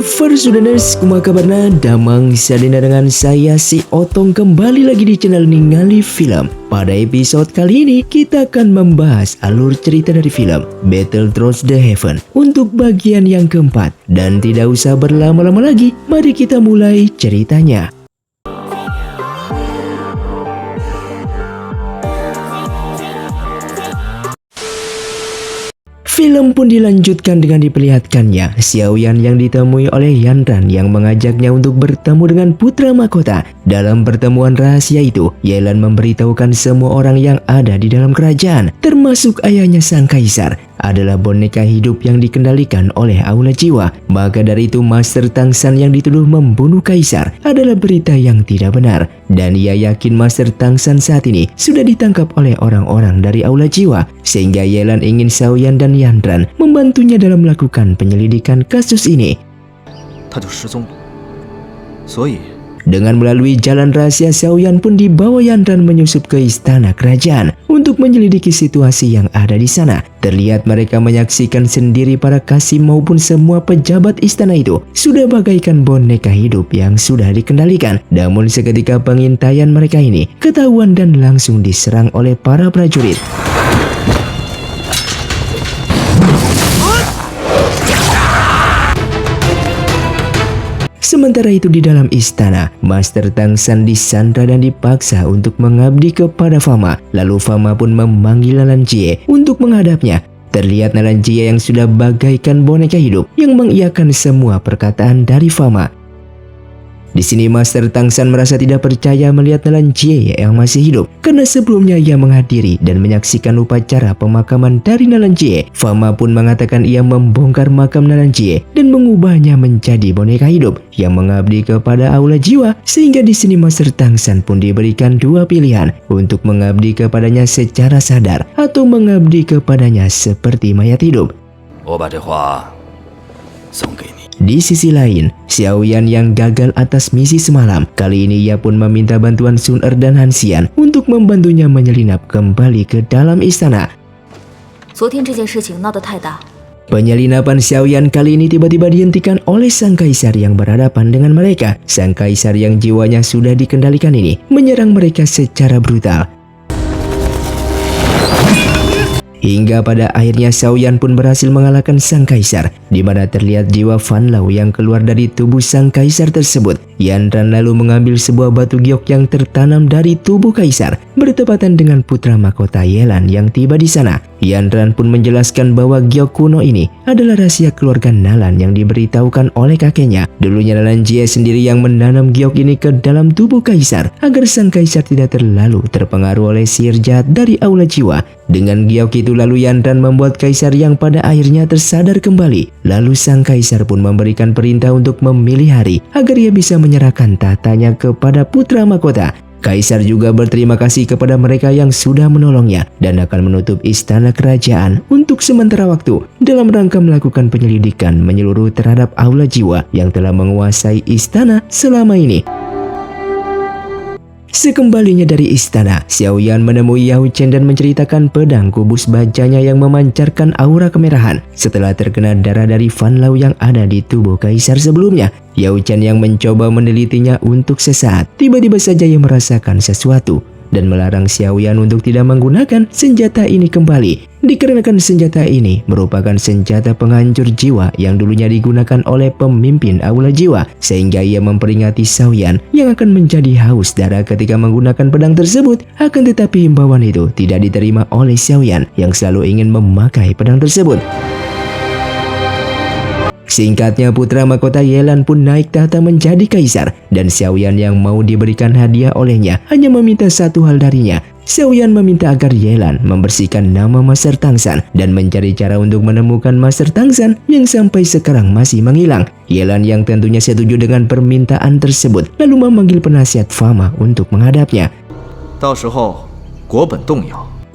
Versudaners, kumaha kabarna? Damang sadina dengan saya si Otong kembali lagi di channel Ningali Film. Pada episode kali ini kita akan membahas alur cerita dari film Battle Towards the Heaven untuk bagian yang keempat. Dan tidak usah berlama-lama lagi, mari kita mulai ceritanya. Film pun dilanjutkan dengan diperlihatkannya Xiaoyan yang ditemui oleh Yanran yang mengajaknya untuk bertemu dengan putra mahkota. Dalam pertemuan rahasia itu, Yelan memberitahukan semua orang yang ada di dalam kerajaan, termasuk ayahnya sang kaisar, adalah boneka hidup yang dikendalikan oleh aula jiwa. Maka dari itu Master Tangsan yang dituduh membunuh kaisar adalah berita yang tidak benar. Dan ia yakin Master Tangsan saat ini sudah ditangkap oleh orang-orang dari aula jiwa. Sehingga Yelan ingin Xiaoyan dan Yanran membantunya dalam melakukan penyelidikan kasus ini. Dengan melalui jalan rahasia, Xiaoyan pun dibawa Yanran menyusup ke istana kerajaan untuk menyelidiki situasi yang ada di sana. Terlihat mereka menyaksikan sendiri para Qasim maupun semua pejabat istana itu sudah bagaikan boneka hidup yang sudah dikendalikan. Namun seketika pengintaian mereka ini ketahuan dan langsung diserang oleh para prajurit. Sementara itu di dalam istana, Master Tangsan disandra dan dipaksa untuk mengabdi kepada Fama. Lalu Fama pun memanggil Nalan Jie untuk menghadapnya. Terlihat Nalan Jie yang sudah bagaikan boneka hidup yang mengiyakan semua perkataan dari Fama. Di sini Master Tangsan merasa tidak percaya melihat Nalan Jie yang masih hidup, karena sebelumnya ia menghadiri dan menyaksikan upacara pemakaman dari Nalan Jie. Fama pun mengatakan ia membongkar makam Nalan Jie dan mengubahnya menjadi boneka hidup yang mengabdi kepada aula jiwa. Sehingga di sini Master Tangsan pun diberikan dua pilihan untuk mengabdi kepadanya secara sadar atau mengabdi kepadanya seperti mayat hidup. Di sisi lain, Xiaoyan yang gagal atas misi semalam, kali ini ia pun meminta bantuan Sun Er dan Han Xian untuk membantunya menyelinap kembali ke dalam istana. Penyelinapan Xiaoyan kali ini tiba-tiba dihentikan oleh sang kaisar yang berhadapan dengan mereka. Sang kaisar yang jiwanya sudah dikendalikan ini menyerang mereka secara brutal. Hingga pada akhirnya Xiaoyan pun berhasil mengalahkan sang kaisar, di mana terlihat jiwa Fan Lao yang keluar dari tubuh sang kaisar tersebut. Yanran lalu mengambil sebuah batu giok yang tertanam dari tubuh kaisar, bertepatan dengan putra mahkota Yelan yang tiba di sana. Yanran pun menjelaskan bahwa giok kuno ini adalah rahasia keluarga Nalan yang diberitahukan oleh kakeknya. Dulunya Nalan Jie sendiri yang menanam giok ini ke dalam tubuh kaisar agar sang kaisar tidak terlalu terpengaruh oleh sihir jahat dari aula jiwa. Dengan giok itu lalu Yanran membuat kaisar yang pada akhirnya tersadar kembali. Lalu sang kaisar pun memberikan perintah untuk memilih hari agar ia bisa menyerahkan tahtanya kepada putra mahkota. Kaisar juga berterima kasih kepada mereka yang sudah menolongnya dan akan menutup istana kerajaan untuk sementara waktu dalam rangka melakukan penyelidikan menyeluruh terhadap aula jiwa yang telah menguasai istana selama ini. Sekembalinya dari istana, Xiaoyan menemui Yao Chen dan menceritakan pedang kubus bajanya yang memancarkan aura kemerahan setelah terkena darah dari Fan Lao yang ada di tubuh kaisar sebelumnya. Yao Chen yang mencoba menelitinya untuk sesaat, tiba-tiba saja ia merasakan sesuatu dan melarang Xiaoyan untuk tidak menggunakan senjata ini kembali. Dikarenakan senjata ini merupakan senjata penghancur jiwa yang dulunya digunakan oleh pemimpin aula jiwa, sehingga ia memperingati Xiaoyan yang akan menjadi haus darah ketika menggunakan pedang tersebut. Akan tetapi himbauan itu tidak diterima oleh Xiaoyan yang selalu ingin memakai pedang tersebut. Singkatnya putra mahkota Yelan pun naik tahta menjadi kaisar, dan Xiaoyan yang mau diberikan hadiah olehnya hanya meminta satu hal darinya. Xiaoyan meminta agar Yelan membersihkan nama Master Tangsan dan mencari cara untuk menemukan Master Tangsan yang sampai sekarang masih menghilang. Yelan yang tentunya setuju dengan permintaan tersebut lalu memanggil penasihat Fama untuk menghadapnya.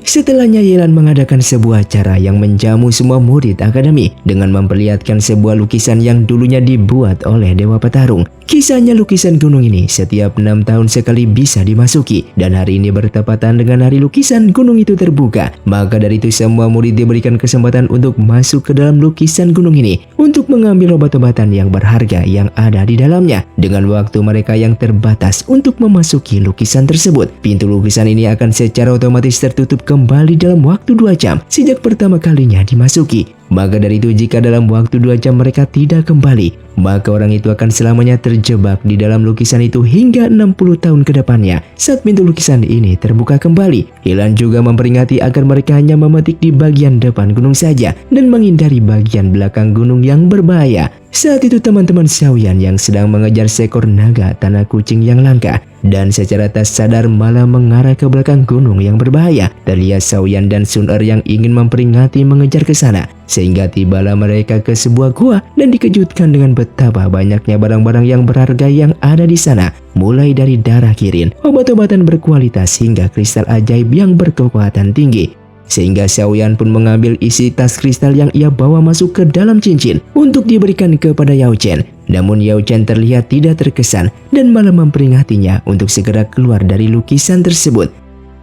Setelahnya Yelan mengadakan sebuah acara yang menjamu semua murid akademi dengan memperlihatkan sebuah lukisan yang dulunya dibuat oleh Dewa Petarung. Kisahnya lukisan gunung ini setiap 6 tahun sekali bisa dimasuki dan hari ini bertepatan dengan hari lukisan gunung itu terbuka. Maka dari itu semua murid diberikan kesempatan untuk masuk ke dalam lukisan gunung ini untuk mengambil obat-obatan yang berharga yang ada di dalamnya. Dengan waktu mereka yang terbatas untuk memasuki lukisan tersebut, pintu lukisan ini akan secara otomatis tertutup kembali dalam waktu 2 jam sejak pertama kalinya dimasuki. Maka dari itu jika dalam waktu 2 jam mereka tidak kembali, maka orang itu akan selamanya terjebak di dalam lukisan itu hingga 60 tahun ke depannya. Saat pintu lukisan ini terbuka kembali, Ilan juga memperingati agar mereka hanya memetik di bagian depan gunung saja dan menghindari bagian belakang gunung yang berbahaya. Saat itu teman-teman Xiaoyan yang sedang mengejar seekor naga tanah kucing yang langka dan secara tak sadar malah mengarah ke belakang gunung yang berbahaya. Terlihat Xiaoyan dan Sun Er yang ingin memperingati mengejar ke sana, sehingga tibalah mereka ke sebuah gua dan dikejutkan dengan betapa banyaknya barang-barang yang berharga yang ada di sana, mulai dari darah kirin, obat-obatan berkualitas hingga kristal ajaib yang berkekuatan tinggi. Sehingga Xiaoyan pun mengambil isi tas kristal yang ia bawa masuk ke dalam cincin untuk diberikan kepada Yao Chen. Namun Yao Chen terlihat tidak terkesan dan malah memperingatinya untuk segera keluar dari lukisan tersebut.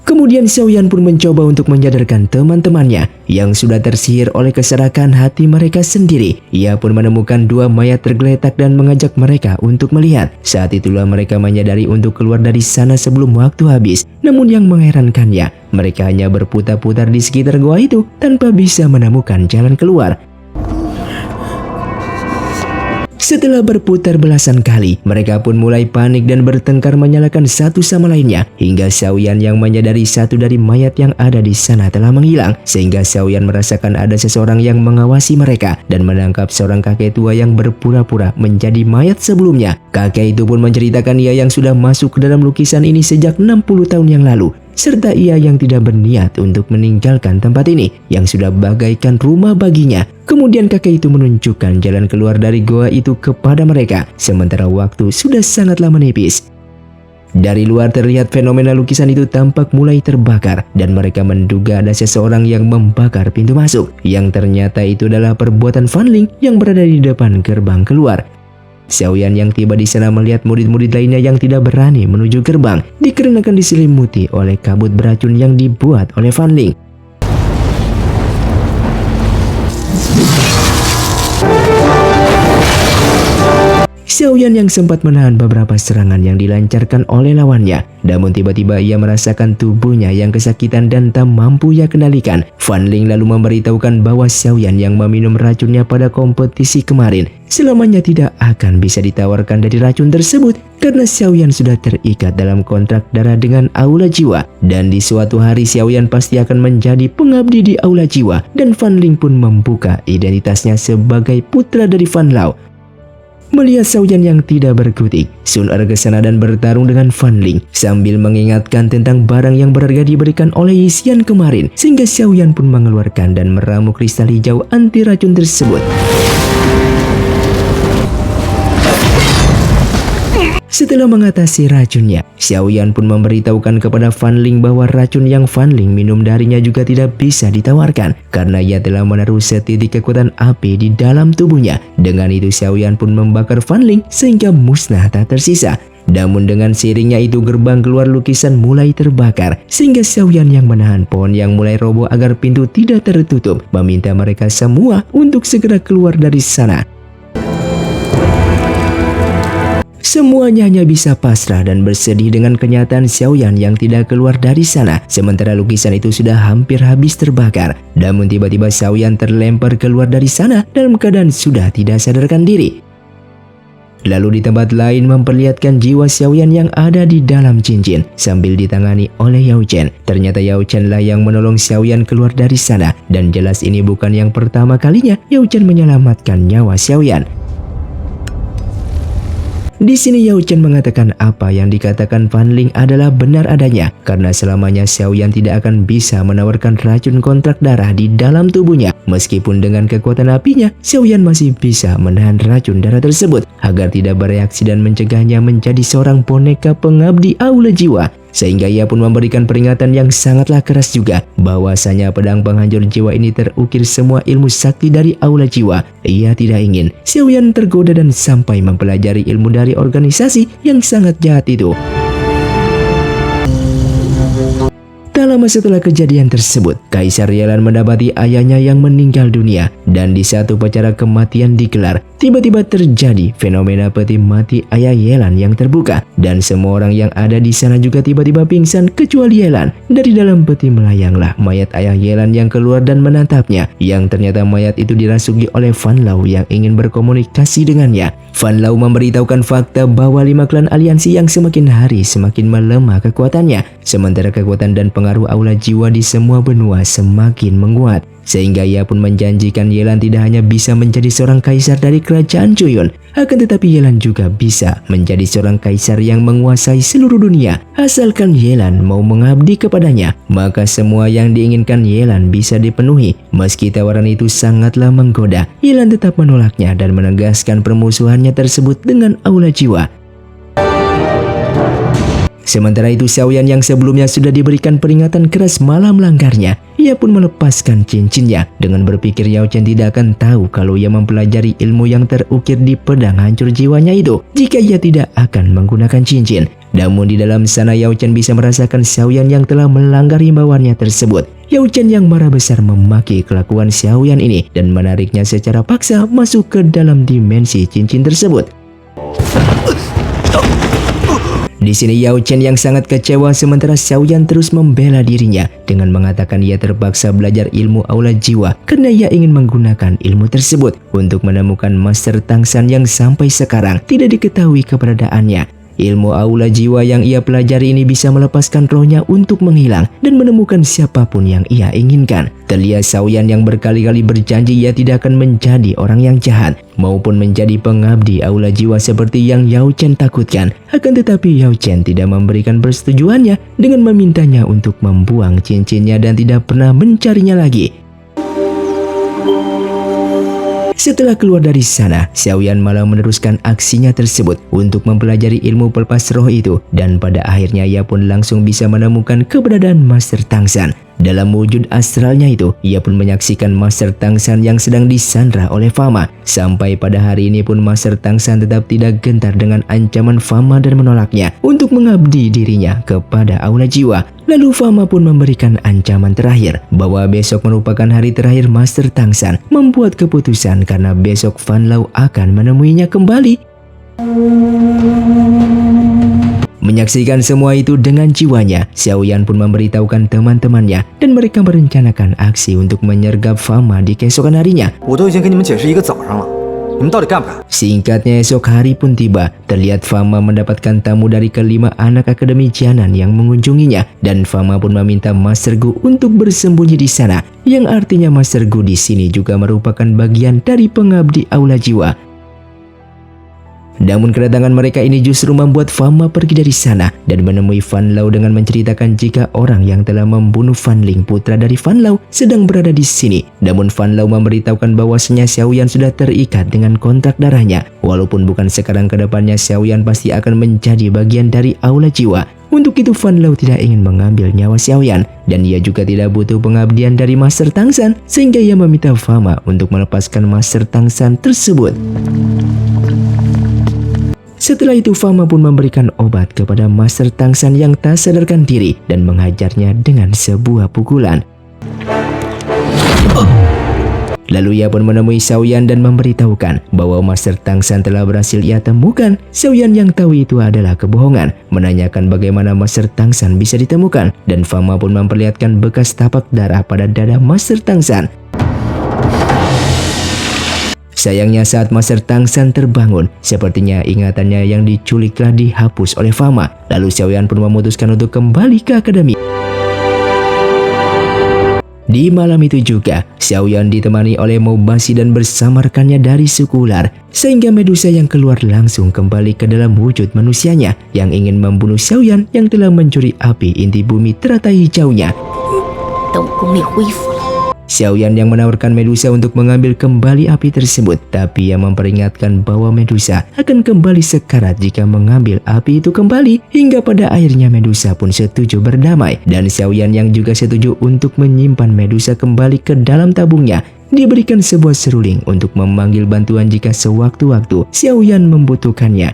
Kemudian Xiaoyan pun mencoba untuk menyadarkan teman-temannya yang sudah tersihir oleh keserakan hati mereka sendiri. Ia pun menemukan 2 mayat tergeletak dan mengajak mereka untuk melihat. Saat itulah mereka menyadari untuk keluar dari sana sebelum waktu habis. Namun yang mengherankannya, mereka hanya berputar-putar di sekitar gua itu tanpa bisa menemukan jalan keluar. Setelah berputar belasan kali, mereka pun mulai panik dan bertengkar menyalahkan satu sama lainnya. Hingga Xiaoyan yang menyadari satu dari mayat yang ada di sana telah menghilang. Sehingga Xiaoyan merasakan ada seseorang yang mengawasi mereka dan menangkap seorang kakek tua yang berpura-pura menjadi mayat sebelumnya. Kakek itu pun menceritakan ia yang sudah masuk ke dalam lukisan ini sejak 60 tahun yang lalu. Serta ia yang tidak berniat untuk meninggalkan tempat ini yang sudah bagaikan rumah baginya. Kemudian kakek itu menunjukkan jalan keluar dari goa itu kepada mereka, sementara waktu sudah sangatlah menipis. Dari luar terlihat fenomena lukisan itu tampak mulai terbakar dan mereka menduga ada seseorang yang membakar pintu masuk, yang ternyata itu adalah perbuatan Fan Ling yang berada di depan gerbang keluar. Xiaoyan yang tiba di sana melihat murid-murid lainnya yang tidak berani menuju gerbang dikarenakan diselimuti oleh kabut beracun yang dibuat oleh Fan Ling. Xiaoyan yang sempat menahan beberapa serangan yang dilancarkan oleh lawannya, namun tiba-tiba ia merasakan tubuhnya yang kesakitan dan tak mampu ia kendalikan. Fan Ling lalu memberitahukan bahwa Xiaoyan yang meminum racunnya pada kompetisi kemarin selamanya tidak akan bisa ditawarkan dari racun tersebut karena Xiaoyan sudah terikat dalam kontrak darah dengan Aula Jiwa, dan di suatu hari Xiaoyan pasti akan menjadi pengabdi di Aula Jiwa. Dan Fan Ling pun membuka identitasnya sebagai putra dari Fan Lao. Melihat Xiaoyan yang tidak berkutik, Sun Er ke sana dan bertarung dengan Fan Ling sambil mengingatkan tentang barang yang berharga diberikan oleh Yixian kemarin, sehingga Xiaoyan pun mengeluarkan dan meramu kristal hijau anti racun tersebut. Setelah mengatasi racunnya, Xiaoyan pun memberitahukan kepada Fan Ling bahwa racun yang Fan Ling minum darinya juga tidak bisa ditawarkan karena ia telah menaruh setitik kekuatan api di dalam tubuhnya. Dengan itu Xiaoyan pun membakar Fan Ling sehingga musnah tak tersisa. Namun dengan seiringnya itu gerbang keluar lukisan mulai terbakar sehingga Xiaoyan yang menahan pohon yang mulai roboh agar pintu tidak tertutup meminta mereka semua untuk segera keluar dari sana. Semuanya hanya bisa pasrah dan bersedih dengan kenyataan Xiaoyan yang tidak keluar dari sana, sementara lukisan itu sudah hampir habis terbakar. Namun tiba-tiba Xiaoyan terlempar keluar dari sana dalam keadaan sudah tidak sadarkan diri. Lalu di tempat lain memperlihatkan jiwa Xiaoyan yang ada di dalam cincin sambil ditangani oleh Yao Chen. Ternyata Yao Chen lah yang menolong Xiaoyan keluar dari sana, dan jelas ini bukan yang pertama kalinya Yao Chen menyelamatkan nyawa Xiaoyan. Di sini Yao Chen mengatakan apa yang dikatakan Fan Ling adalah benar adanya, karena selamanya Xiaoyan tidak akan bisa menawarkan racun kontrak darah di dalam tubuhnya. Meskipun dengan kekuatan apinya, Xiaoyan masih bisa menahan racun darah tersebut agar tidak bereaksi dan mencegahnya menjadi seorang boneka pengabdi Aula Jiwa. sehingga ia pun memberikan peringatan yang sangatlah keras juga bahwasanya pedang penghancur jiwa ini terukir semua ilmu sakti dari aula jiwa. Ia tidak ingin Xiaoyan tergoda dan sampai mempelajari ilmu dari organisasi yang sangat jahat itu. Tak lama setelah kejadian tersebut, Kaisar Yelan mendapati ayahnya yang meninggal dunia, dan di saat upacara kematian digelar, tiba-tiba terjadi fenomena peti mati ayah Yelan yang terbuka, dan semua orang yang ada di sana juga tiba-tiba pingsan kecuali Yelan. Dari dalam peti melayanglah mayat ayah Yelan yang keluar dan menatapnya, yang ternyata mayat itu dirasuki oleh Fan Lao yang ingin berkomunikasi dengannya. Fan Lao memberitahukan fakta bahwa 5 klan aliansi yang semakin hari semakin melemah kekuatannya, sementara kekuatan dan pengaruh aula jiwa di semua benua semakin menguat. Sehingga ia pun menjanjikan Yelan tidak hanya bisa menjadi seorang kaisar dari kerajaan Joyun, akan tetapi Yelan juga bisa menjadi seorang kaisar yang menguasai seluruh dunia. Asalkan Yelan mau mengabdi kepadanya, maka semua yang diinginkan Yelan bisa dipenuhi. Meski tawaran itu sangatlah menggoda, Yelan tetap menolaknya dan menegaskan permusuhannya tersebut dengan aula jiwa. Sementara itu Xiaoyan yang sebelumnya sudah diberikan peringatan keras malah melanggarnya. Ia pun melepaskan cincinnya dengan berpikir Yao Chen tidak akan tahu kalau ia mempelajari ilmu yang terukir di pedang hancur jiwanya itu jika ia tidak akan menggunakan cincin. Namun di dalam sana Yao Chen bisa merasakan Xiaoyan yang telah melanggar himbauannya tersebut. Yao Chen yang marah besar memaki kelakuan Xiaoyan ini dan menariknya secara paksa masuk ke dalam dimensi cincin tersebut. Di sini Yao Chen yang sangat kecewa sementara Xiaoyan terus membela dirinya dengan mengatakan ia terpaksa belajar ilmu aula jiwa karena ia ingin menggunakan ilmu tersebut untuk menemukan Master Tang San yang sampai sekarang tidak diketahui keberadaannya. Ilmu aula jiwa yang ia pelajari ini bisa melepaskan rohnya untuk menghilang dan menemukan siapapun yang ia inginkan. Terlihat Xiaoyan yang berkali-kali berjanji ia tidak akan menjadi orang yang jahat maupun menjadi pengabdi aula jiwa seperti yang Yao Chen takutkan. Akan tetapi Yao Chen tidak memberikan persetujuannya dengan memintanya untuk membuang cincinnya dan tidak pernah mencarinya lagi. Setelah keluar dari sana, Xiaoyan malah meneruskan aksinya tersebut untuk mempelajari ilmu pelepas roh itu, dan pada akhirnya ia pun langsung bisa menemukan keberadaan Master Tang San. Dalam wujud astralnya itu, ia pun menyaksikan Master Tang San yang sedang disandra oleh Fama. Sampai pada hari ini pun Master Tang San tetap tidak gentar dengan ancaman Fama dan menolaknya untuk mengabdi dirinya kepada aula jiwa. Lalu Fama pun memberikan ancaman terakhir bahwa besok merupakan hari terakhir Master Tang San membuat keputusan karena besok Fan Lao akan menemuinya kembali. Menyaksikan semua itu dengan jiwanya, Xiaoyan pun memberitahukan teman-temannya dan mereka merencanakan aksi untuk menyergap Fama di keesokan harinya. Singkatnya esok hari pun tiba, terlihat Fama mendapatkan tamu dari kelima anak akademi Jianan yang mengunjunginya dan Fama pun meminta Master Gu untuk bersembunyi di sana, yang artinya Master Gu di sini juga merupakan bagian dari pengabdi aula jiwa. Namun kedatangan mereka ini justru membuat Fama pergi dari sana dan menemui Fan Lao dengan menceritakan jika orang yang telah membunuh Fan Ling, putra dari Fan Lao, sedang berada di sini. Namun Fan Lao memberitahukan bahwasanya Xiaoyan sudah terikat dengan kontrak darahnya. Walaupun bukan sekarang, ke depannya Xiaoyan pasti akan menjadi bagian dari aula jiwa. Untuk itu Fan Lao tidak ingin mengambil nyawa Xiaoyan dan ia juga tidak butuh pengabdian dari Master Tang San, sehingga ia meminta Fama untuk melepaskan Master Tang San tersebut. Setelah itu Fama pun memberikan obat kepada Master Tang San yang tak sadarkan diri dan menghajarnya dengan sebuah pukulan. Lalu ia pun menemui Xiaoyan dan memberitahukan bahwa Master Tang San telah berhasil ia temukan. Xiaoyan yang tahu itu adalah kebohongan, menanyakan bagaimana Master Tang San bisa ditemukan, dan Fama pun memperlihatkan bekas tapak darah pada dada Master Tang San. Sayangnya saat Master Tang San terbangun, sepertinya ingatannya yang diculik telah dihapus oleh Fama. Lalu Xiaoyan pun memutuskan untuk kembali ke akademi. Di malam itu juga, Xiaoyan ditemani oleh Mobasi dan bersama rekannya dari suku ular, sehingga Medusa yang keluar langsung kembali ke dalam wujud manusianya yang ingin membunuh Xiaoyan yang telah mencuri api inti bumi teratai hijaunya. Xiaoyan yang menawarkan Medusa untuk mengambil kembali api tersebut, tapi ia memperingatkan bahwa Medusa akan kembali sekarat jika mengambil api itu kembali. Hingga pada akhirnya Medusa pun setuju berdamai, dan Xiaoyan yang juga setuju untuk menyimpan Medusa kembali ke dalam tabungnya. Diberikan sebuah seruling untuk memanggil bantuan jika sewaktu-waktu Xiaoyan membutuhkannya.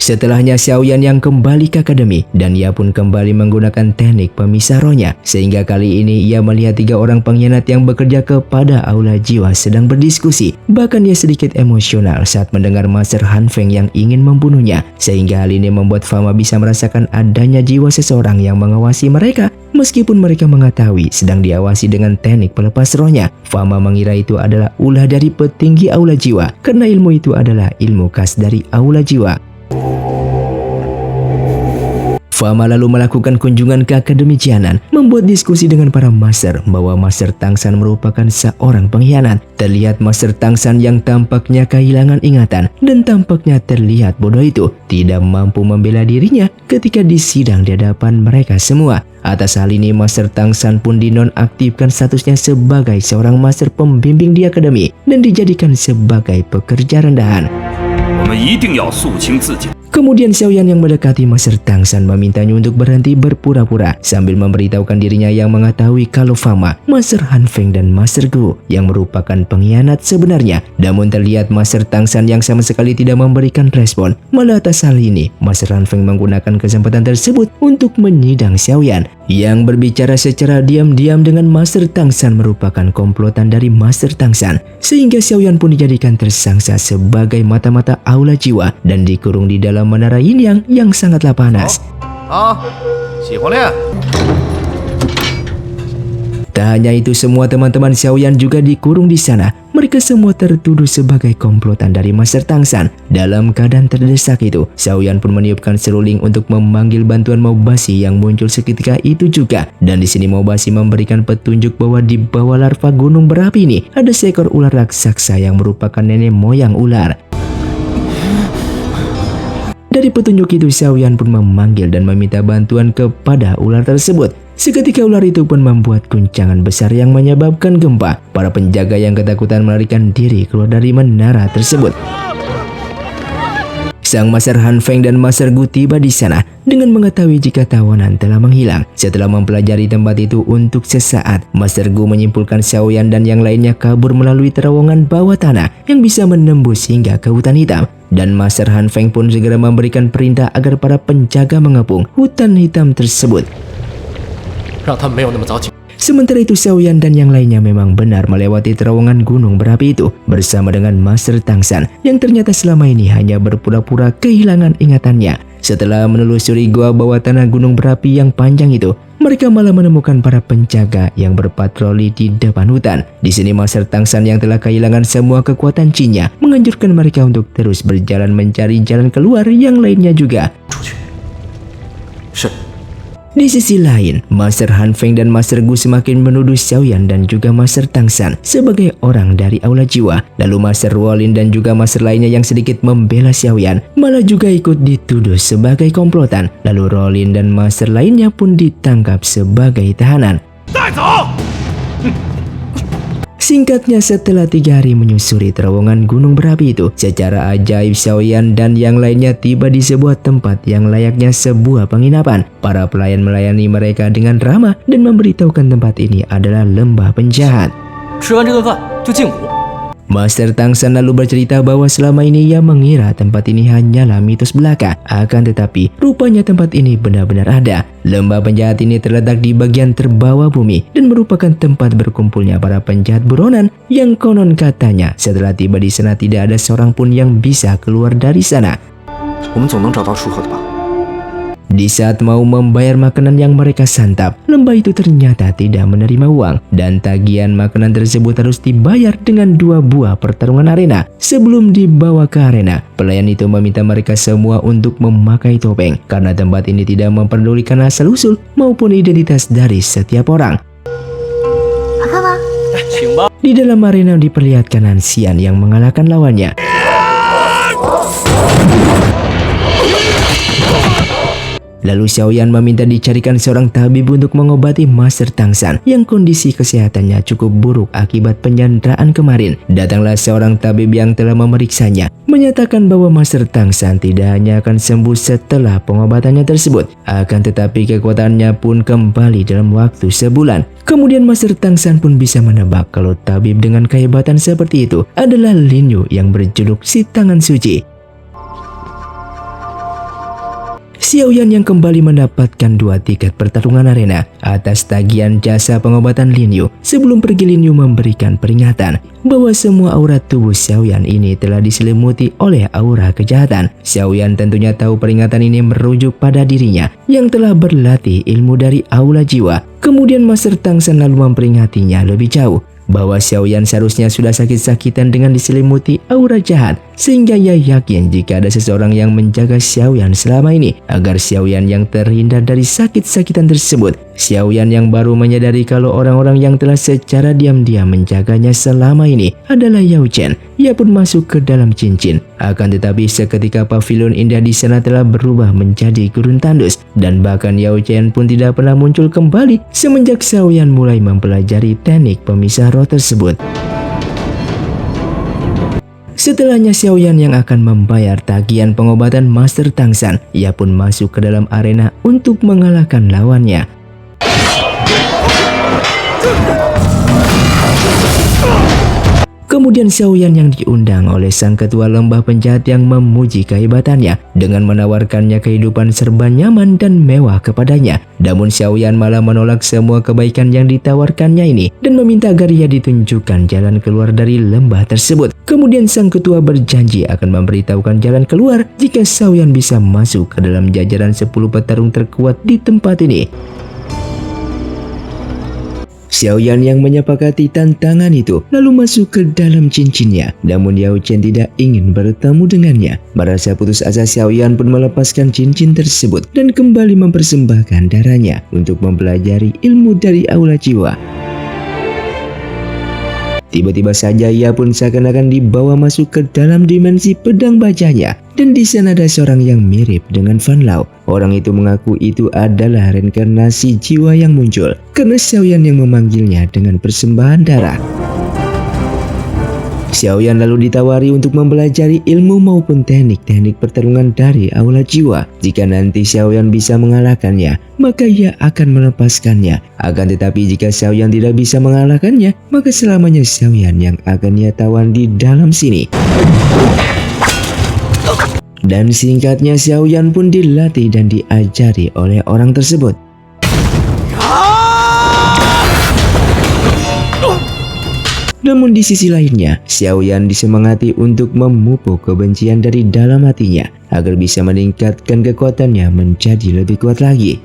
Setelahnya Xiaoyan yang kembali ke akademi, dan ia pun kembali menggunakan teknik pemisah rohnya, sehingga kali ini ia melihat 3 orang pengkhianat yang bekerja kepada aula jiwa sedang berdiskusi. Bahkan ia sedikit emosional saat mendengar Master Han Feng yang ingin membunuhnya, sehingga hal ini membuat Fama bisa merasakan adanya jiwa seseorang yang mengawasi mereka. Meskipun mereka mengetahui sedang diawasi dengan teknik pelepas rohnya, Fama mengira itu adalah ulah dari petinggi aula jiwa, karena ilmu itu adalah ilmu khas dari aula jiwa. Fama lalu melakukan kunjungan ke Akademi Jianan, membuat diskusi dengan para master bahwa Master Tangsan merupakan seorang pengkhianat. Terlihat Master Tangsan yang tampaknya kehilangan ingatan dan tampaknya terlihat bodoh itu tidak mampu membela dirinya ketika disidang di hadapan mereka semua. Atas hal ini Master Tangsan pun dinonaktifkan statusnya sebagai seorang master pembimbing di akademi dan dijadikan sebagai pekerja rendahan. Kemudian Xiaoyan yang mendekati Master Tangsan memintanya untuk berhenti berpura-pura sambil memberitahukan dirinya yang mengetahui kalau Fama, Master Han Feng dan Master Gu yang merupakan pengkhianat sebenarnya. Namun terlihat Master Tangsan yang sama sekali tidak memberikan respon. Malah atas hal ini Master Han Feng menggunakan kesempatan tersebut untuk menyidang Xiaoyan yang berbicara secara diam-diam dengan Master Tangsan merupakan komplotan dari Master Tangsan, sehingga Xiaoyan pun dijadikan tersangka sebagai mata-mata aula jiwa dan dikurung di dalam menara yin yang sangatlah panas. Tak hanya itu, semua teman-teman Xiaoyan juga dikurung di sana. Mereka semua tertuduh sebagai komplotan dari Master Tangsan. Dalam keadaan terdesak itu, Xiaoyan pun meniupkan seruling untuk memanggil bantuan Maubasi yang muncul seketika itu juga. Dan di sini Maubasi memberikan petunjuk bahwa di bawah larva gunung berapi ini ada seekor ular raksasa yang merupakan nenek moyang ular. Dari petunjuk itu Xiaoyan pun memanggil dan meminta bantuan kepada ular tersebut. Seketika ular itu pun membuat guncangan besar yang menyebabkan gempa. Para penjaga yang ketakutan melarikan diri keluar dari menara tersebut. Sang Master Han Feng dan Master Gu tiba di sana dengan mengetahui jika tawanan telah menghilang. Setelah mempelajari tempat itu untuk sesaat, Master Gu menyimpulkan Xiaoyan dan yang lainnya kabur melalui terowongan bawah tanah yang bisa menembus hingga ke hutan hitam. Dan Master Han Feng pun segera memberikan perintah agar para penjaga mengepung hutan hitam tersebut. Sementara itu Xiaoyan dan yang lainnya memang benar melewati terowongan gunung berapi itu bersama dengan Master Tangsan yang ternyata selama ini hanya berpura-pura kehilangan ingatannya. Setelah menelusuri gua bawah tanah gunung berapi yang panjang itu, mereka malah menemukan para penjaga yang berpatroli di depan hutan. Di sini Master Tangsan yang telah kehilangan semua kekuatan Qi-nya menganjurkan mereka untuk terus berjalan mencari jalan keluar yang lainnya juga. Di sisi lain, Master Han Feng dan Master Gu semakin menuduh Xiaoyan dan juga Master Tangsan sebagai orang dari aula jiwa. Lalu Master Ruolin dan juga master lainnya yang sedikit membela Xiaoyan malah juga ikut dituduh sebagai komplotan. Lalu Ruolin dan master lainnya pun ditangkap sebagai tahanan. Singkatnya, setelah 3 hari menyusuri terowongan gunung berapi itu, secara ajaib Xiaoyan dan yang lainnya tiba di sebuah tempat yang layaknya sebuah penginapan. Para pelayan melayani mereka dengan ramah dan memberitahukan tempat ini adalah lembah penjahat. Master Tangsan lalu bercerita bahwa selama ini ia mengira tempat ini hanyalah mitos belaka. Akan tetapi, rupanya tempat ini benar-benar ada. Lembah penjahat ini terletak di bagian terbawah bumi dan merupakan tempat berkumpulnya para penjahat buronan yang konon katanya setelah tiba di sana tidak ada seorang pun yang bisa keluar dari sana. Di saat mau membayar makanan yang mereka santap, lembah itu ternyata tidak menerima uang dan tagihan makanan tersebut harus dibayar dengan 2 buah pertarungan arena. Sebelum dibawa ke arena, pelayan itu meminta mereka semua untuk memakai topeng karena tempat ini tidak memperdulikan asal-usul maupun identitas dari setiap orang. Di dalam arena diperlihatkan Han Xian yang mengalahkan lawannya. Lalu Xiaoyan meminta dicarikan seorang tabib untuk mengobati Master Tangsan yang kondisi kesehatannya cukup buruk akibat penyanderaan kemarin. Datanglah seorang tabib yang telah memeriksanya, menyatakan bahwa Master Tangsan tidak hanya akan sembuh setelah pengobatannya tersebut, akan tetapi kekuatannya pun kembali dalam waktu sebulan. Kemudian Master Tangsan pun bisa menebak kalau tabib dengan kehebatan seperti itu adalah Lin Yu yang berjuluk si Tangan Suci. Xiaoyan yang kembali mendapatkan 2 tiket pertarungan arena atas tagihan jasa pengobatan Lin Yu. Sebelum pergi, Lin Yu memberikan peringatan bahwa semua aura tubuh Xiaoyan ini telah diselimuti oleh aura kejahatan. Xiaoyan tentunya tahu peringatan ini merujuk pada dirinya yang telah berlatih ilmu dari aula jiwa. Kemudian Master Tangsan lalu memperingatinya lebih jauh bahwa Xiaoyan seharusnya sudah sakit-sakitan dengan diselimuti aura jahat, sehingga ia yakin jika ada seseorang yang menjaga Xiaoyan selama ini agar Xiaoyan yang terhindar dari sakit-sakitan tersebut. Xiaoyan yang baru menyadari kalau orang-orang yang telah secara diam-diam menjaganya selama ini adalah Yao Chen. Ia pun masuk ke dalam cincin. Akan tetapi seketika pavilion indah di sana telah berubah menjadi gurun tandus, dan bahkan Yao Chen pun tidak pernah muncul kembali semenjak Xiaoyan mulai mempelajari teknik pemisah roh tersebut. Setelahnya Xiaoyan yang akan membayar tagihan pengobatan Master Tangsan, ia pun masuk ke dalam arena untuk mengalahkan lawannya. Kemudian Xiaoyan yang diundang oleh sang ketua lembah penjahat yang memuji kehebatannya dengan menawarkannya kehidupan serba nyaman dan mewah kepadanya. Namun Xiaoyan malah menolak semua kebaikan yang ditawarkannya ini dan meminta agar ia ditunjukkan jalan keluar dari lembah tersebut. Kemudian sang ketua berjanji akan memberitahukan jalan keluar jika Xiaoyan bisa masuk ke dalam jajaran 10 petarung terkuat di tempat ini. Xiaoyan yang menyepakati tantangan itu lalu masuk ke dalam cincinnya. Namun Yao Chen tidak ingin bertemu dengannya. Merasa putus asa, Xiaoyan pun melepaskan cincin tersebut dan kembali mempersembahkan darahnya untuk mempelajari ilmu dari aula jiwa. Tiba-tiba saja ia pun seakan-akan dibawa masuk ke dalam dimensi pedang bajanya, dan di sana ada seorang yang mirip dengan Fan Lao. Orang itu mengaku itu adalah reinkarnasi jiwa yang muncul karena Xiaoyan yang memanggilnya dengan persembahan darah. Xiaoyan lalu ditawari untuk mempelajari ilmu maupun teknik-teknik pertarungan dari aula jiwa. Jika nanti Xiaoyan bisa mengalahkannya, maka ia akan melepaskannya. Akan tetapi jika Xiaoyan tidak bisa mengalahkannya, maka selamanya Xiaoyan yang akan ia tawan di dalam sini. Dan singkatnya Xiaoyan pun dilatih dan diajari oleh orang tersebut. Namun di sisi lainnya, Xiaoyan disemangati untuk memupuk kebencian dari dalam hatinya agar bisa meningkatkan kekuatannya menjadi lebih kuat lagi.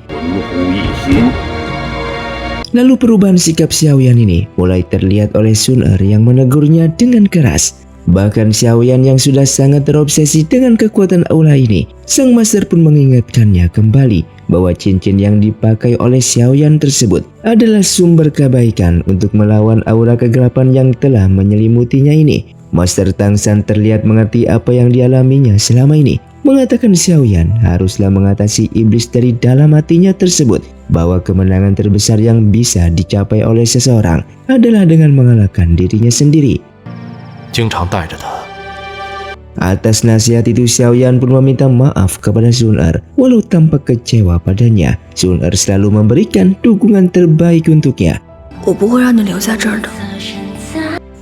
Lalu perubahan sikap Xiaoyan ini mulai terlihat oleh Sun Er yang menegurnya dengan keras. Bahkan Xiaoyan yang sudah sangat terobsesi dengan kekuatan aula ini, sang master pun mengingatkannya kembali bahwa cincin yang dipakai oleh Xiaoyan tersebut adalah sumber kebaikan untuk melawan aura kegelapan yang telah menyelimutinya ini. Master Tangsan terlihat mengerti apa yang dialaminya selama ini, mengatakan Xiaoyan haruslah mengatasi iblis dari dalam hatinya tersebut, bahwa kemenangan terbesar yang bisa dicapai oleh seseorang adalah dengan mengalahkan dirinya sendiri. Atas nasihat itu Xiaoyan pun meminta maaf kepada Sun Er. Walau tampak kecewa padanya, Sun Er selalu memberikan dukungan terbaik untuknya.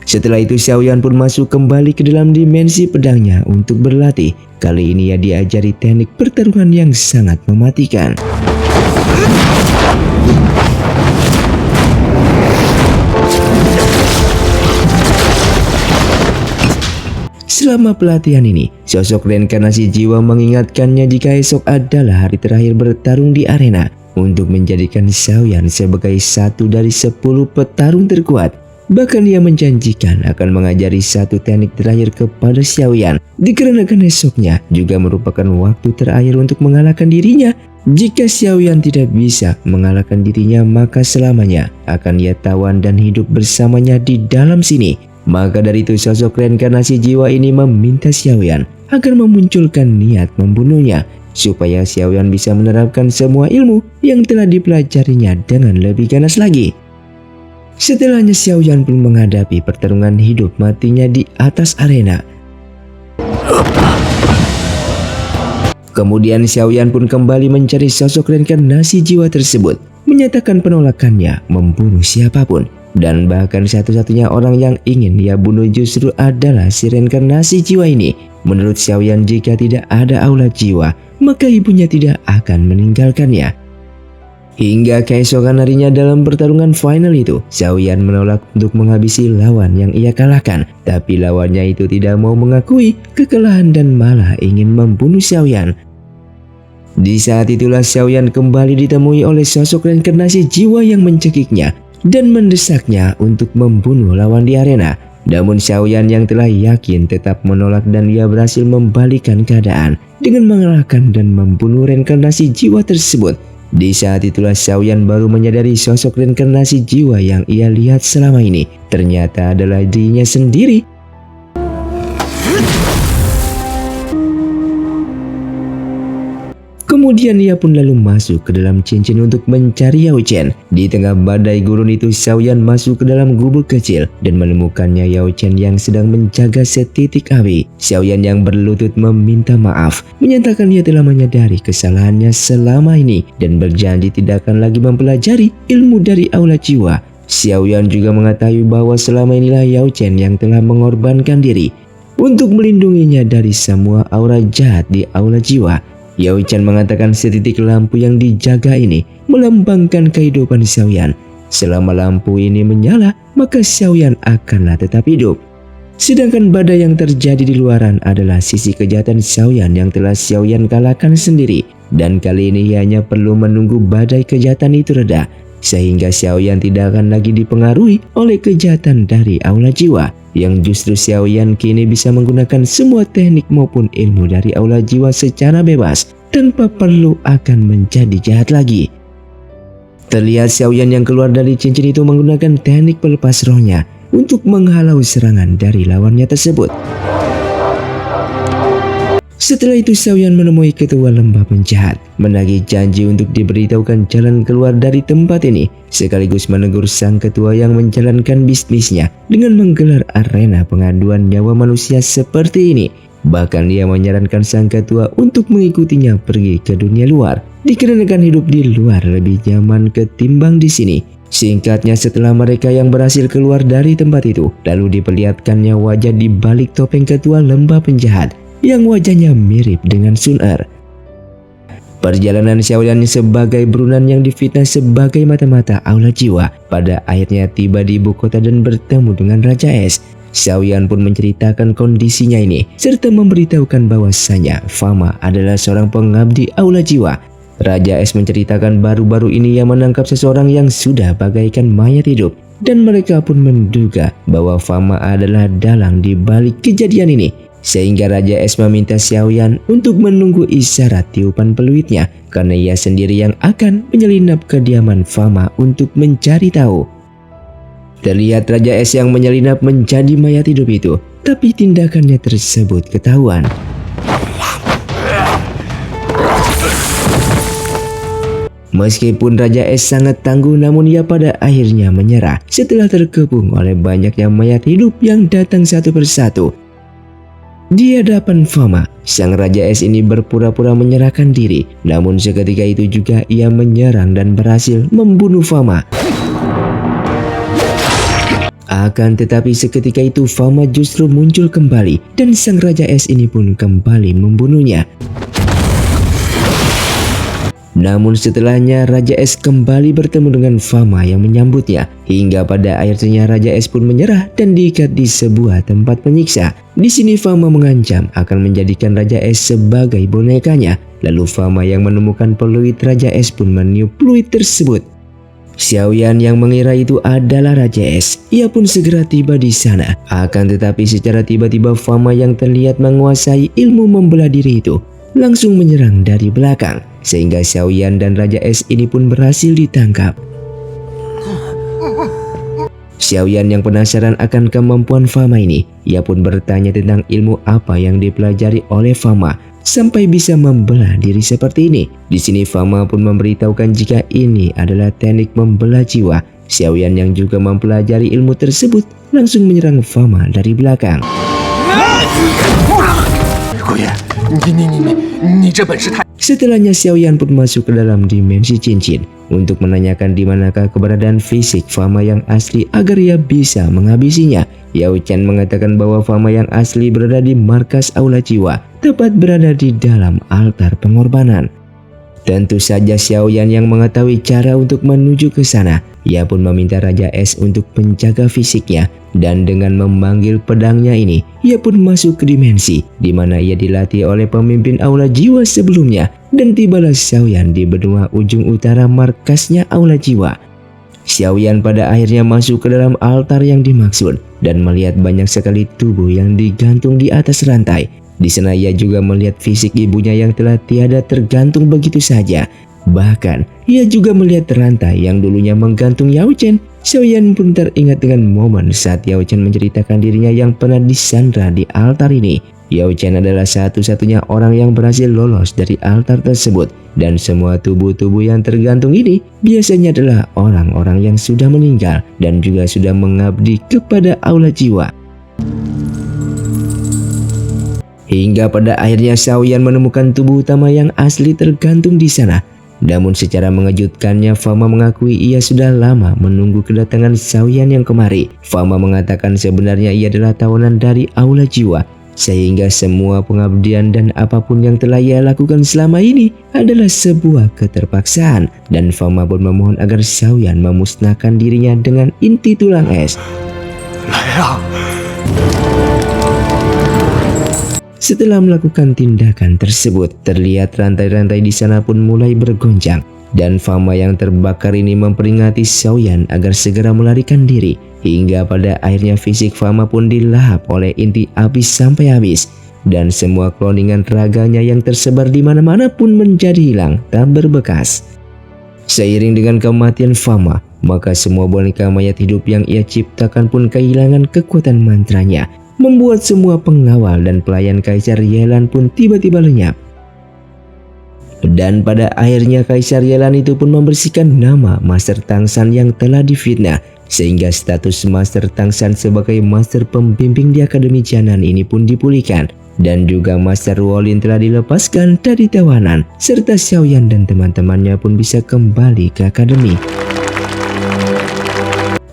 Setelah itu Xiaoyan pun masuk kembali ke dalam dimensi pedangnya untuk berlatih. Kali ini ia diajari teknik pertarungan yang sangat mematikan. Selama pelatihan ini, sosok reinkarnasi jiwa mengingatkannya jika esok adalah hari terakhir bertarung di arena untuk menjadikan Xiaoyan sebagai satu dari 10 petarung terkuat. Bahkan ia menjanjikan akan mengajari satu teknik terakhir kepada Xiaoyan, dikarenakan esoknya juga merupakan waktu terakhir untuk mengalahkan dirinya. Jika Xiaoyan tidak bisa mengalahkan dirinya, maka selamanya akan ia tawan dan hidup bersamanya di dalam sini. Maka dari itu sosok reinkarnasi jiwa ini meminta Xiaoyan agar memunculkan niat membunuhnya. supaya Xiaoyan bisa menerapkan semua ilmu yang telah dipelajarinya dengan lebih ganas lagi. Setelahnya Xiaoyan pun menghadapi pertarungan hidup matinya di atas arena. Kemudian Xiaoyan pun kembali mencari sosok reinkarnasi jiwa tersebut, menyatakan penolakannya membunuh siapapun. Dan bahkan satu-satunya orang yang ingin dia bunuh justru adalah si reinkarnasi jiwa ini. Menurut Xiaoyan, jika tidak ada aula jiwa, maka ibunya tidak akan meninggalkannya. Hingga keesokan harinya dalam pertarungan final itu, Xiaoyan menolak untuk menghabisi lawan yang ia kalahkan. Tapi lawannya itu tidak mau mengakui kekalahan dan malah ingin membunuh Xiaoyan. Di saat itulah Xiaoyan kembali ditemui oleh sosok reinkarnasi jiwa yang mencekiknya dan mendesaknya untuk membunuh lawan di arena. Namun Xiaoyan yang telah yakin tetap menolak dan ia berhasil membalikkan keadaan dengan mengalahkan dan membunuh reinkarnasi jiwa tersebut. Di saat itulah Xiaoyan baru menyadari sosok reinkarnasi jiwa yang ia lihat selama ini ternyata adalah dirinya sendiri. Kemudian ia pun lalu masuk ke dalam cincin untuk mencari Yao Chen. Di tengah badai gurun itu, Xiaoyan masuk ke dalam gubuk kecil dan menemukannya Yao Chen yang sedang menjaga setitik api. Xiaoyan yang berlutut meminta maaf, menyatakan ia telah menyadari kesalahannya selama ini dan berjanji tidak akan lagi mempelajari ilmu dari aula jiwa. Xiaoyan juga mengetahui bahwa selama inilah Yao Chen yang telah mengorbankan diri untuk melindunginya dari semua aura jahat di aula jiwa. Yao Chen mengatakan setitik lampu yang dijaga ini melambangkan kehidupan Xiaoyan. Selama lampu ini menyala, maka Xiaoyan akanlah tetap hidup. Sedangkan badai yang terjadi di luaran adalah sisi kejahatan Xiaoyan yang telah Xiaoyan kalahkan sendiri. Dan kali ini hanya perlu menunggu badai kejahatan itu reda, sehingga Xiaoyan tidak akan lagi dipengaruhi oleh kejahatan dari aula jiwa. Yang justru Xiaoyan kini bisa menggunakan semua teknik maupun ilmu dari aula jiwa secara bebas tanpa perlu akan menjadi jahat lagi. Terlihat Xiaoyan yang keluar dari cincin itu menggunakan teknik pelepas rohnya untuk menghalau serangan dari lawannya tersebut. Setelah itu Xiaoyan menemui ketua lembah penjahat, menagih janji untuk diberitahukan jalan keluar dari tempat ini, sekaligus menegur sang ketua yang menjalankan bisnisnya dengan menggelar arena pengaduan nyawa manusia seperti ini. Bahkan dia menyarankan sang ketua untuk mengikutinya pergi ke dunia luar, dikarenakan hidup di luar lebih nyaman ketimbang di sini. Singkatnya, setelah mereka yang berhasil keluar dari tempat itu, lalu diperlihatkannya wajah di balik topeng ketua lembah penjahat yang wajahnya mirip dengan Sun Er. Perjalanan Xiaoyan sebagai buronan yang difitnah sebagai mata-mata aula jiwa pada akhirnya tiba di ibu kota dan bertemu dengan Raja Es. Xiaoyan pun menceritakan kondisinya ini serta memberitahukan bahwasanya Fama adalah seorang pengabdi aula jiwa. Raja Es menceritakan baru-baru ini ia menangkap seseorang yang sudah bagaikan mayat hidup dan mereka pun menduga bahwa Fama adalah dalang di balik kejadian ini. Sehingga Raja Es meminta Xiaoyan untuk menunggu isyarat tiupan peluitnya karena ia sendiri yang akan menyelinap ke kediaman Fama untuk mencari tahu. Terlihat Raja Es yang menyelinap menjadi mayat hidup itu, tapi tindakannya tersebut ketahuan. Meskipun Raja Es sangat tangguh, namun ia pada akhirnya menyerah setelah terkepung oleh banyaknya mayat hidup yang datang satu persatu. Di hadapan Fama, sang Raja Es ini berpura-pura menyerahkan diri, namun seketika itu juga ia menyerang dan berhasil membunuh Fama. Akan tetapi seketika itu Fama justru muncul kembali dan sang Raja Es ini pun kembali membunuhnya. Namun setelahnya Raja Es kembali bertemu dengan Fama yang menyambutnya, hingga pada akhirnya Raja Es pun menyerah dan diikat di sebuah tempat penyiksa. Di sini Fama mengancam akan menjadikan Raja Es sebagai bonekanya. Lalu Fama yang menemukan peluit Raja Es pun meniup peluit tersebut. Xiaoyan yang mengira itu adalah Raja Es, ia pun segera tiba di sana. Akan tetapi secara tiba-tiba Fama yang terlihat menguasai ilmu membelah diri itu langsung menyerang dari belakang, sehingga Xiaoyan dan Raja Es ini pun berhasil ditangkap. Xiaoyan yang penasaran akan kemampuan Fama ini, ia pun bertanya tentang ilmu apa yang dipelajari oleh Fama. sampai bisa membelah diri seperti ini. Di sini Fama pun memberitahukan jika ini adalah teknik membelah jiwa. Xiaoyan yang juga mempelajari ilmu tersebut langsung menyerang Fama dari belakang. Setelahnya Xiaoyan pun masuk ke dalam dimensi cincin untuk menanyakan di manakah keberadaan fisik Fama yang asli agar ia bisa menghabisinya. Yao Chen mengatakan bahwa Fama yang asli berada di markas aula jiwa, tepat berada di dalam altar pengorbanan. Tentu saja Xiaoyan yang mengetahui cara untuk menuju ke sana. Ia pun meminta Raja Es untuk menjaga fisiknya, dan dengan memanggil pedangnya ini, ia pun masuk ke dimensi di mana ia dilatih oleh pemimpin aula jiwa sebelumnya, dan tibalah Xiaoyan di benua ujung utara markasnya aula jiwa. Xiaoyan pada akhirnya masuk ke dalam altar yang dimaksud dan melihat banyak sekali tubuh yang digantung di atas rantai. Di sana ia juga melihat fisik ibunya yang telah tiada tergantung begitu saja. Bahkan ia juga melihat rantai yang dulunya menggantung Yao Chen. Xiaoyan pun teringat dengan momen saat Yao Chen menceritakan dirinya yang pernah disandra di altar ini. Yao Chen adalah satu-satunya orang yang berhasil lolos dari altar tersebut, dan semua tubuh-tubuh yang tergantung ini biasanya adalah orang-orang yang sudah meninggal dan juga sudah mengabdi kepada aula jiwa. Hingga pada akhirnya Xiaoyan menemukan tubuh utama yang asli tergantung di sana. Namun secara mengejutkannya Fama mengakui ia sudah lama menunggu kedatangan Xiaoyan yang kemari. Fama mengatakan sebenarnya ia adalah tawanan dari aula jiwa, sehingga semua pengabdian dan apapun yang telah ia lakukan selama ini adalah sebuah keterpaksaan. Dan Fama pun memohon agar Xiaoyan memusnahkan dirinya dengan inti tulang es. Setelah melakukan tindakan tersebut, terlihat rantai-rantai di sana pun mulai bergoncang, dan Fama yang terbakar ini memperingati Xiaoyan agar segera melarikan diri. Hingga pada akhirnya fisik Fama pun dilahap oleh inti api sampai habis, dan semua kloningan raganya yang tersebar di mana-mana pun menjadi hilang tak berbekas. Seiring dengan kematian Fama, maka semua boneka mayat hidup yang ia ciptakan pun kehilangan kekuatan mantranya, membuat semua pengawal dan pelayan Kaisar Yelan pun tiba-tiba lenyap. Dan pada akhirnya Kaisar Yelan itu pun membersihkan nama Master Tangshan yang telah difitnah, sehingga status Master Tangshan sebagai Master Pembimbing di Akademi Jianan ini pun dipulihkan. Dan juga Master Wolin telah dilepaskan dari tawanan, serta Xiaoyan dan teman-temannya pun bisa kembali ke akademi.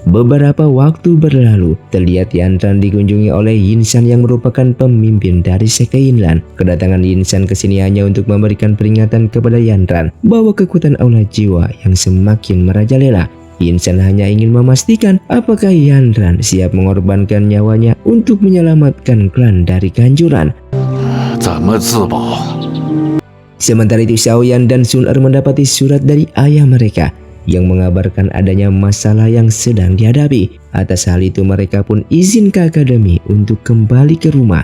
Beberapa waktu berlalu, terlihat Yanran dikunjungi oleh Yinshan yang merupakan pemimpin dari sekte Yinlan. Kedatangan Yinshan ke sini hanya untuk memberikan peringatan kepada Yanran bahwa kekuatan aula jiwa yang semakin merajalela. Yinshan hanya ingin memastikan apakah Yanran siap mengorbankan nyawanya untuk menyelamatkan klan dari kehancuran. Sementara itu Xiaoyan dan Sun Er mendapati surat dari ayah mereka yang mengabarkan adanya masalah yang sedang dihadapi. Atas hal itu mereka pun izin ke akademi untuk kembali ke rumah.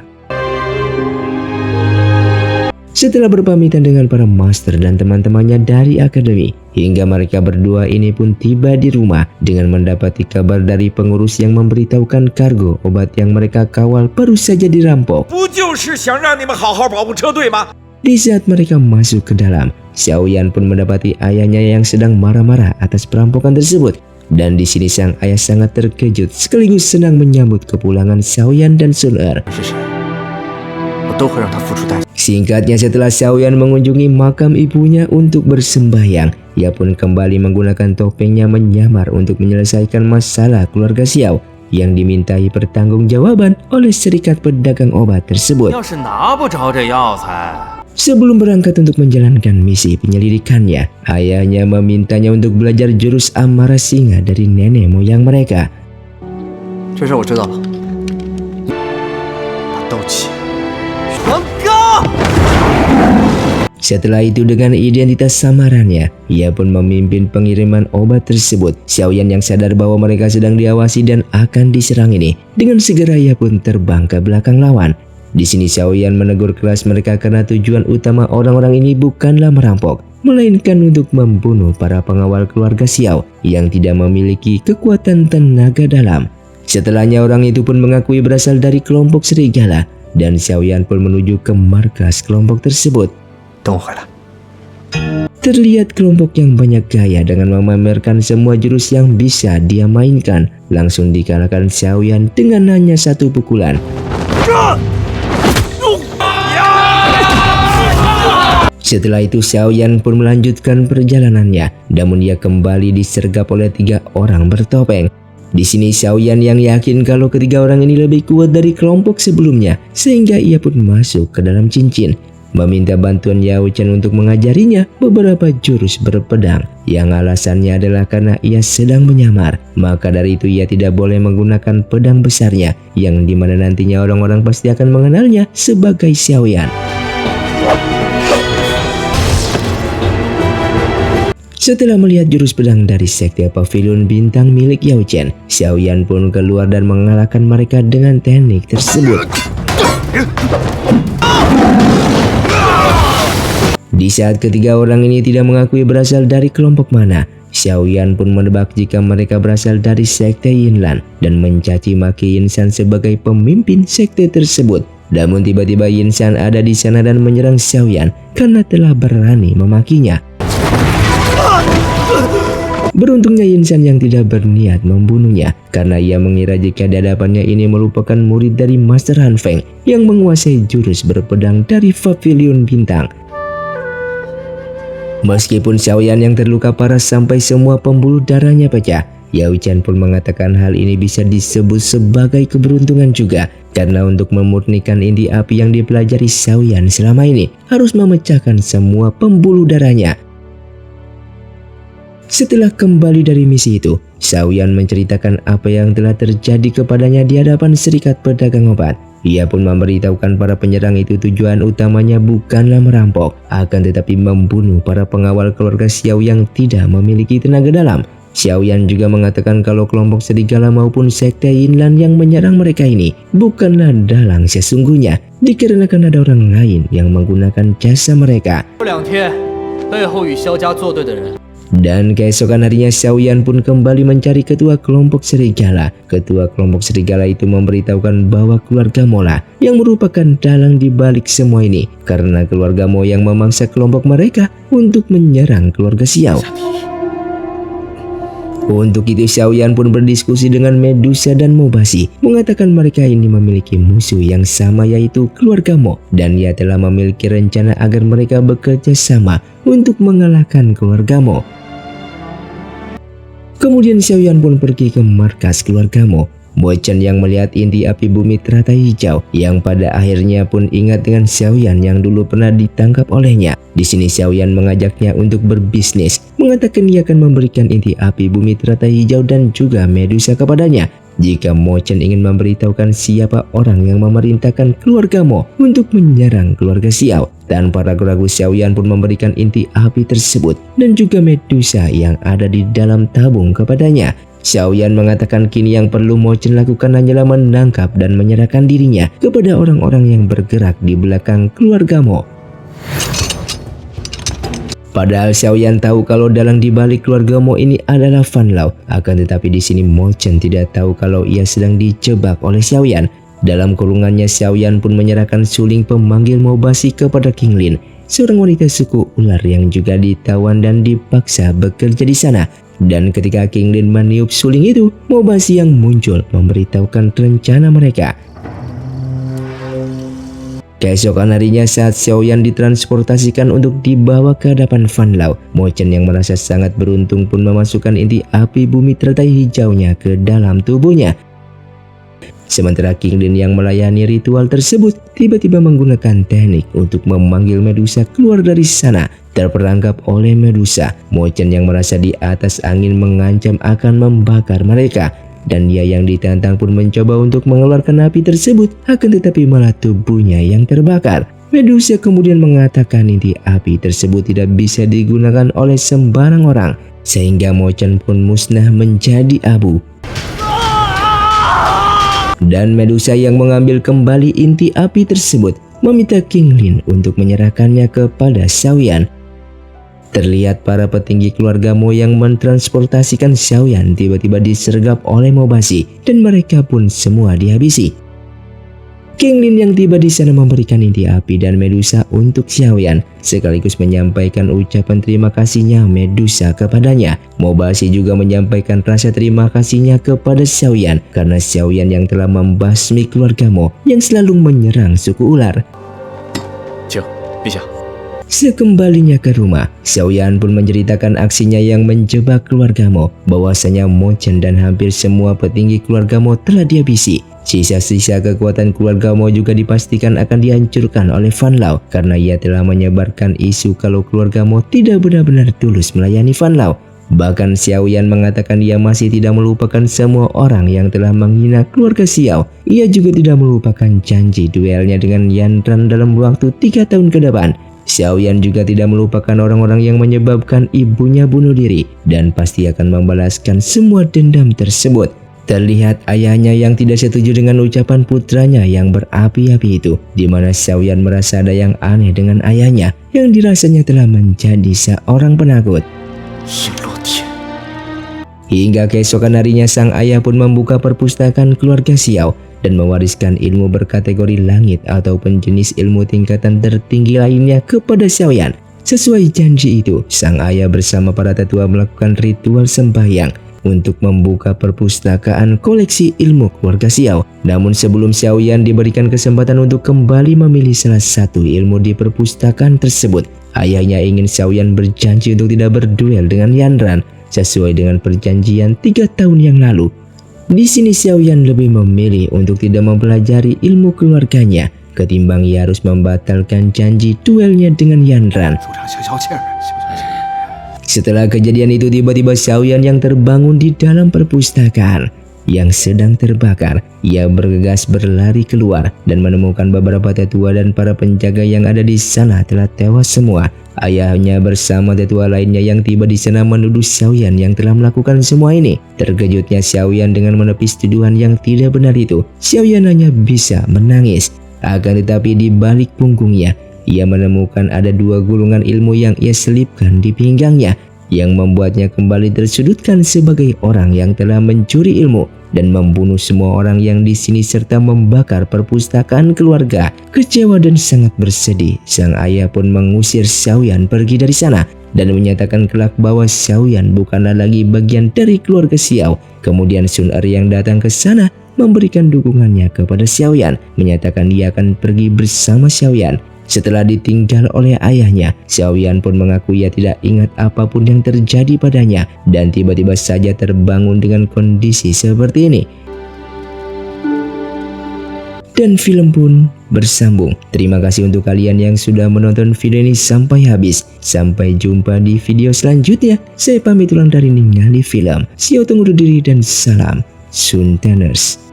Setelah berpamitan dengan para master dan teman-temannya dari akademi, hingga mereka berdua ini pun tiba di rumah dengan mendapati kabar dari pengurus yang memberitahukan kargo obat yang mereka kawal baru saja dirampok. Di saat mereka masuk ke dalam, Xiaoyan pun mendapati ayahnya yang sedang marah-marah atas perampokan tersebut. Dan di sini sang ayah sangat terkejut sekaligus senang menyambut kepulangan Xiaoyan dan Sun Er. Singkatnya, setelah Xiaoyan mengunjungi makam ibunya untuk bersembahyang, ia pun kembali menggunakan topengnya menyamar untuk menyelesaikan masalah keluarga Xiao yang dimintai pertanggungjawaban oleh serikat pedagang obat tersebut. Sebelum berangkat untuk menjalankan misi penyelidikannya, ayahnya memintanya untuk belajar jurus amarah singa dari nenek moyang mereka. Setelah itu dengan identitas samarannya, ia pun memimpin pengiriman obat tersebut. Xiaoyan yang sadar bahwa mereka sedang diawasi dan akan diserang ini, dengan segera ia pun terbang ke belakang lawan. Di sini Xiaoyan menegur keras mereka karena tujuan utama orang-orang ini bukanlah merampok, melainkan untuk membunuh para pengawal keluarga Xiao yang tidak memiliki kekuatan tenaga dalam. Setelahnya orang itu pun mengakui berasal dari kelompok serigala dan Xiaoyan pun menuju ke markas kelompok tersebut. 等我回来。 Terlihat kelompok yang banyak gaya dengan memamerkan semua jurus yang bisa dia mainkan langsung dikalahkan Xiaoyan dengan hanya satu pukulan. Setelah itu Xiaoyan pun melanjutkan perjalanannya, namun ia kembali disergap oleh 3 orang bertopeng. Di sini Xiaoyan yang yakin kalau ketiga orang ini lebih kuat dari kelompok sebelumnya, sehingga ia pun masuk ke dalam cincin, meminta bantuan Yao Chen untuk mengajarinya beberapa jurus berpedang, yang alasannya adalah karena ia sedang menyamar. Maka dari itu ia tidak boleh menggunakan pedang besarnya, yang dimana nantinya orang-orang pasti akan mengenalnya sebagai Xiaoyan. Setelah melihat jurus pedang dari sekte Pavilion Bintang milik Yao Chen, Xiaoyan pun keluar dan mengalahkan mereka dengan teknik tersebut. Di saat ketiga orang ini tidak mengakui berasal dari kelompok mana, Xiaoyan pun menebak jika mereka berasal dari sekte Yinlan dan mencaci maki Yinsan sebagai pemimpin sekte tersebut. Namun tiba-tiba Yinsan ada di sana dan menyerang Xiaoyan karena telah berani memakinya. Beruntungnya Yinsan yang tidak berniat membunuhnya karena ia mengira jika di hadapannya ini merupakan murid dari Master Han Feng yang menguasai jurus berpedang dari Pavilion Bintang. Meskipun Xiaoyan yang terluka parah sampai semua pembuluh darahnya pecah, Yao Chen pun mengatakan hal ini bisa disebut sebagai keberuntungan juga, karena untuk memurnikan inti api yang dipelajari Xiaoyan selama ini harus memecahkan semua pembuluh darahnya. Setelah kembali dari misi itu, Xiaoyan menceritakan apa yang telah terjadi kepadanya di hadapan Serikat Pedagang Obat. Ia pun memberitahukan para penyerang itu tujuan utamanya bukanlah merampok, akan tetapi membunuh para pengawal keluarga Xiao yang tidak memiliki tenaga dalam. Xiaoyan juga mengatakan kalau kelompok serigala maupun sekte Yinlan yang menyerang mereka ini bukanlah dalang sesungguhnya, dikarenakan ada orang lain yang menggunakan jasa mereka. Dan keesokan harinya Xiaoyan pun kembali mencari ketua kelompok serigala. Ketua kelompok serigala itu memberitahukan bahwa keluarga Mola yang merupakan dalang di balik semua ini, karena keluarga Mo yang memaksa kelompok mereka untuk menyerang keluarga Xiao. Untuk itu Xiaoyan pun berdiskusi dengan Medusa dan Mobashi, mengatakan mereka ini memiliki musuh yang sama yaitu keluarga Mo, dan ia telah memiliki rencana agar mereka bekerja sama untuk mengalahkan keluarga Mo. Kemudian Xiaoyan pun pergi ke markas keluarga Mo. Mo Chen yang melihat inti api bumi teratai hijau yang pada akhirnya pun ingat dengan Xiaoyan yang dulu pernah ditangkap olehnya. Di sini Xiaoyan mengajaknya untuk berbisnis, mengatakan ia akan memberikan inti api bumi teratai hijau dan juga Medusa kepadanya jika Mo Chen ingin memberitahukan siapa orang yang memerintahkan keluarga Mo untuk menyerang keluarga Xiao. Tanpa ragu-ragu Xiaoyan pun memberikan inti api tersebut dan juga Medusa yang ada di dalam tabung kepadanya. Xiaoyan mengatakan kini yang perlu Mo Chen lakukan hanyalah menangkap dan menyerahkan dirinya kepada orang-orang yang bergerak di belakang keluarga Mo. Padahal Xiaoyan tahu kalau dalang di balik keluarga Mo ini adalah Fan Lao, akan tetapi di sini Mo Chen tidak tahu kalau ia sedang dijebak oleh Xiaoyan. Dalam kurungannya Xiaoyan pun menyerahkan suling pemanggil Mobashi kepada King Lin, seorang wanita suku ular yang juga ditawan dan dipaksa bekerja di sana. Dan ketika King Lin meniup suling itu, Mobashi yang muncul memberitahukan rencana mereka. Keesokan harinya saat Xiaoyan ditransportasikan untuk dibawa ke hadapan Fan Lao, Mo Chen yang merasa sangat beruntung pun memasukkan inti api bumi teratai hijaunya ke dalam tubuhnya. Sementara King Lin yang melayani ritual tersebut tiba-tiba menggunakan teknik untuk memanggil Medusa keluar dari sana. Terperangkap oleh Medusa, Mo Chen yang merasa di atas angin mengancam akan membakar mereka. Dan dia yang ditantang pun mencoba untuk mengeluarkan api tersebut, akan tetapi malah tubuhnya yang terbakar. Medusa kemudian mengatakan inti api tersebut tidak bisa digunakan oleh sembarang orang, sehingga Mo Chen pun musnah menjadi abu. Dan Medusa yang mengambil kembali inti api tersebut meminta King Lin untuk menyerahkannya kepada Xiaoyan. Terlihat para petinggi keluarga Mo yang mentransportasikan Xiaoyan tiba-tiba disergap oleh Mobashi dan mereka pun semua dihabisi. King Lin yang tiba di sana memberikan inti api dan Medusa untuk Xiaoyan, sekaligus menyampaikan ucapan terima kasihnya Medusa kepadanya. Mobashi juga menyampaikan rasa terima kasihnya kepada Xiaoyan karena Xiaoyan yang telah membasmi keluarga Mo yang selalu menyerang suku ular. Sekembalinya ke rumah, Xiaoyan pun menceritakan aksinya yang menjebak keluarga Mo, bahwasanya Mo Chen dan hampir semua petinggi keluarga Mo telah dihabisi. Sisa-sisa kekuatan keluarga Mo juga dipastikan akan dihancurkan oleh Fan Lao karena ia telah menyebarkan isu kalau keluarga Mo tidak benar-benar tulus melayani Fan Lao. Bahkan Xiaoyan mengatakan ia masih tidak melupakan semua orang yang telah menghina keluarga Xiao. Ia juga tidak melupakan janji duelnya dengan Yan Ran dalam waktu 3 tahun ke depan. Xiaoyan juga tidak melupakan orang-orang yang menyebabkan ibunya bunuh diri dan pasti akan membalaskan semua dendam tersebut. Terlihat ayahnya yang tidak setuju dengan ucapan putranya yang berapi-api itu, di mana Xiaoyan merasa ada yang aneh dengan ayahnya yang dirasanya telah menjadi seorang penakut. Hingga keesokan harinya sang ayah pun membuka perpustakaan keluarga Xiao dan mewariskan ilmu berkategori langit ataupun jenis ilmu tingkatan tertinggi lainnya kepada Xiaoyan. Sesuai janji itu, sang ayah bersama para tetua melakukan ritual sembahyang untuk membuka perpustakaan koleksi ilmu keluarga Xiao. Namun sebelum Xiaoyan diberikan kesempatan untuk kembali memilih salah satu ilmu di perpustakaan tersebut, ayahnya ingin Xiaoyan berjanji untuk tidak berduel dengan Yan Ran sesuai dengan perjanjian 3 tahun yang lalu. Di sini Xiaoyan lebih memilih untuk tidak mempelajari ilmu keluarganya ketimbang ia harus membatalkan janji duelnya dengan Yan Ran. Setelah kejadian itu, tiba-tiba Xiaoyan yang terbangun di dalam perpustakaan yang sedang terbakar. Ia bergegas berlari keluar dan menemukan beberapa tetua dan para penjaga yang ada di sana telah tewas semua. Ayahnya bersama tetua lainnya yang tiba di sana menuduh Xiaoyan yang telah melakukan semua ini. Terkejutnya Xiaoyan dengan menepis tuduhan yang tidak benar itu. Xiaoyan hanya bisa menangis. Akan tetapi di balik punggungnya, ia menemukan ada 2 gulungan ilmu yang ia selipkan di pinggangnya, yang membuatnya kembali tersudutkan sebagai orang yang telah mencuri ilmu dan membunuh semua orang yang di sini serta membakar perpustakaan keluarga. Kecewa dan sangat bersedih, sang ayah pun mengusir Xiaoyan pergi dari sana dan menyatakan kelak bahwa Xiaoyan bukanlah lagi bagian dari keluarga Xiao. Kemudian Sun Er yang datang ke sana memberikan dukungannya kepada Xiaoyan, menyatakan dia akan pergi bersama Xiaoyan. Setelah ditinggal oleh ayahnya, Xiaoyan pun mengaku ia tidak ingat apapun yang terjadi padanya dan tiba-tiba saja terbangun dengan kondisi seperti ini. Dan film pun bersambung. Terima kasih untuk kalian yang sudah menonton video ini sampai habis. Sampai jumpa di video selanjutnya. Saya pamit ulang dari Ningali Film. See you, tunggu diri dan salam Suntaners.